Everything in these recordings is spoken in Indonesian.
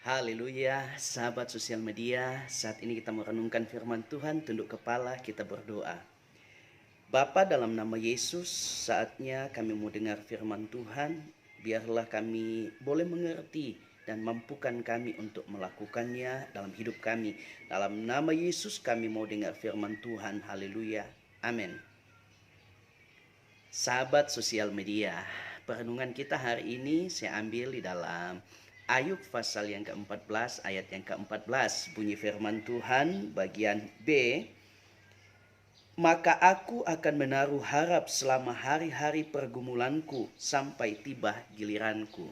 Haleluya, sahabat sosial media. Saat ini kita merenungkan firman Tuhan, tunduk kepala, kita berdoa. Bapa, dalam nama Yesus, saatnya kami mau dengar firman Tuhan. Biarlah kami boleh mengerti dan mampukan kami untuk melakukannya dalam hidup kami. Dalam nama Yesus kami mau dengar firman Tuhan. Haleluya, amin. Sahabat sosial media, perenungan kita hari ini saya ambil di dalam Ayub pasal yang ke-14 ayat yang ke-14. Bunyi firman Tuhan bagian B. Maka aku akan menaruh harap selama hari-hari pergumulanku sampai tiba giliranku.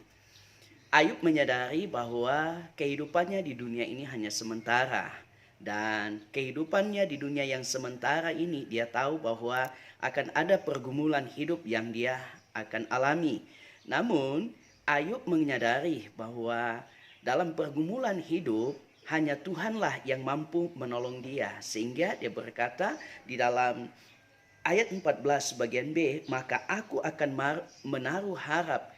Ayub menyadari bahwa kehidupannya di dunia ini hanya sementara. Dan kehidupannya di dunia yang sementara ini dia tahu bahwa akan ada pergumulan hidup yang dia akan alami. Namun Ayub menyadari bahwa dalam pergumulan hidup hanya Tuhanlah yang mampu menolong dia. Sehingga dia berkata di dalam ayat 14 bagian B, maka aku akan menaruh harap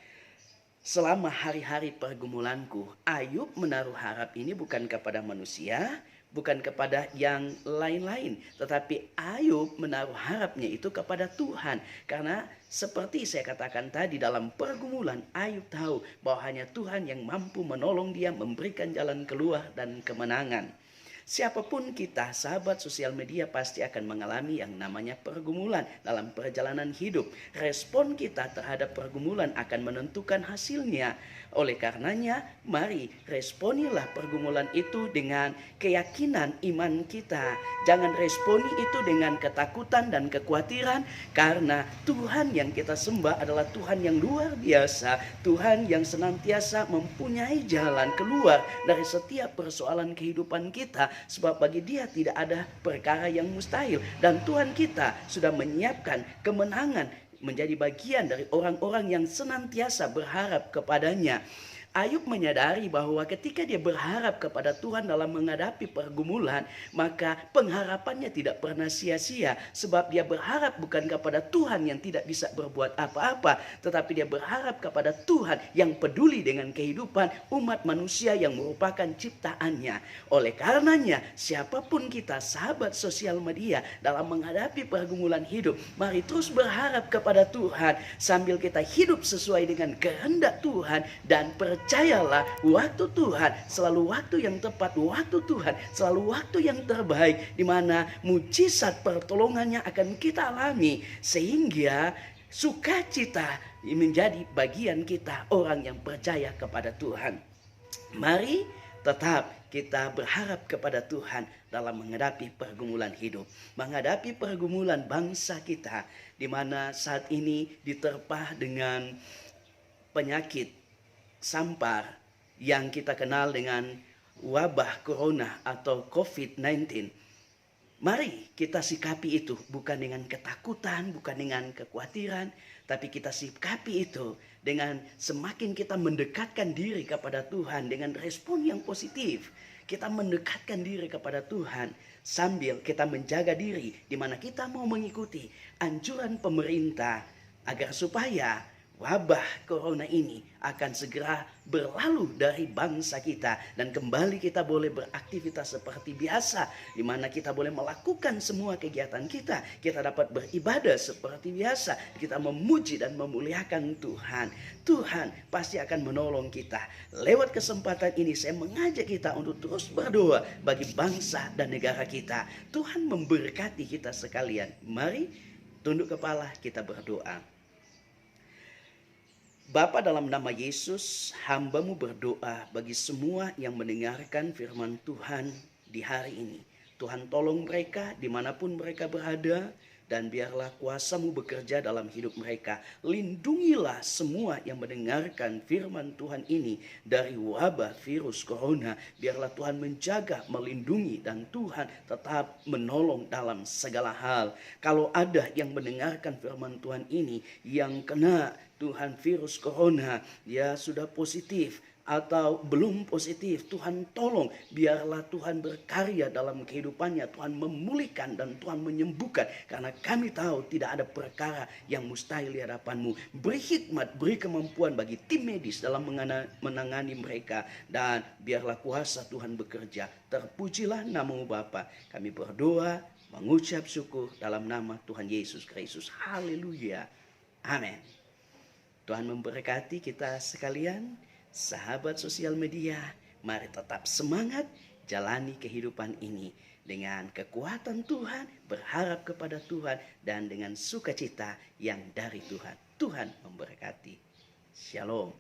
selama hari-hari pergumulanku. Ayub menaruh harap ini bukan kepada manusia, bukan kepada yang lain-lain, tetapi Ayub menaruh harapnya itu kepada Tuhan. Karena seperti saya katakan tadi, dalam pergumulan Ayub tahu bahwa hanya Tuhan yang mampu menolong dia, memberikan jalan keluar dan kemenangan. Siapapun kita, sahabat sosial media, pasti akan mengalami yang namanya pergumulan dalam perjalanan hidup. Respon kita terhadap pergumulan akan menentukan hasilnya. Oleh karenanya, mari responilah pergumulan itu dengan keyakinan iman kita. Jangan responi itu dengan ketakutan dan kekhawatiran, karena Tuhan yang kita sembah adalah Tuhan yang luar biasa. Tuhan yang senantiasa mempunyai jalan keluar dari setiap persoalan kehidupan kita. Sebab bagi dia tidak ada perkara yang mustahil. Dan Tuhan kita sudah menyiapkan kemenangan menjadi bagian dari orang-orang yang senantiasa berharap kepadanya. Ayub menyadari bahwa ketika dia berharap kepada Tuhan dalam menghadapi pergumulan, maka pengharapannya tidak pernah sia-sia. Sebab dia berharap bukan kepada Tuhan yang tidak bisa berbuat apa-apa, tetapi dia berharap kepada Tuhan yang peduli dengan kehidupan umat manusia yang merupakan ciptaannya. Oleh karenanya, siapapun kita, sahabat sosial media, dalam menghadapi pergumulan hidup, mari terus berharap kepada Tuhan sambil kita hidup sesuai dengan kehendak Tuhan, dan percayalah, waktu Tuhan selalu waktu yang tepat, waktu Tuhan selalu waktu yang terbaik, di mana mujizat pertolongannya akan kita alami, sehingga sukacita menjadi bagian kita, orang yang percaya kepada Tuhan. Mari tetap kita berharap kepada Tuhan dalam menghadapi pergumulan hidup, menghadapi pergumulan bangsa kita, di mana saat ini diterpa dengan penyakit sampar yang kita kenal dengan wabah corona atau COVID-19. Mari kita sikapi itu bukan dengan ketakutan, bukan dengan kekhawatiran, tapi kita sikapi itu dengan semakin kita mendekatkan diri kepada Tuhan dengan respon yang positif. Kita mendekatkan diri kepada Tuhan sambil kita menjaga diri, di mana kita mau mengikuti anjuran pemerintah agar supaya wabah corona ini akan segera berlalu dari bangsa kita, dan kembali kita boleh beraktivitas seperti biasa, di mana kita boleh melakukan semua kegiatan kita. Kita dapat beribadah seperti biasa, kita memuji dan memuliakan Tuhan. Tuhan pasti akan menolong kita. Lewat kesempatan ini saya mengajak kita untuk terus berdoa bagi bangsa dan negara kita. Tuhan memberkati kita sekalian. Mari tunduk kepala, kita berdoa. Bapa, dalam nama Yesus, hamba-Mu berdoa bagi semua yang mendengarkan firman Tuhan di hari ini. Tuhan tolong mereka dimanapun mereka berada, dan biarlah kuasa-Mu bekerja dalam hidup mereka. Lindungilah semua yang mendengarkan firman Tuhan ini dari wabah virus corona. Biarlah Tuhan menjaga, melindungi, dan Tuhan tetap menolong dalam segala hal. Kalau ada yang mendengarkan firman Tuhan ini yang kena Tuhan virus corona, dia sudah positif, atau belum positif, Tuhan tolong, biarlah Tuhan berkarya dalam kehidupannya, Tuhan memulihkan dan Tuhan menyembuhkan, karena kami tahu tidak ada perkara yang mustahil di hadapan-Mu. Beri hikmat, beri kemampuan bagi tim medis dalam menangani mereka, dan biarlah kuasa Tuhan bekerja. Terpujilah nama-Mu Bapa. Kami berdoa, mengucap syukur dalam nama Tuhan Yesus Kristus. Haleluya. Amin. Tuhan memberkati kita sekalian. Sahabat sosial media, mari tetap semangat jalani kehidupan ini dengan kekuatan Tuhan, berharap kepada Tuhan, dan dengan sukacita yang dari Tuhan. Tuhan memberkati. Shalom.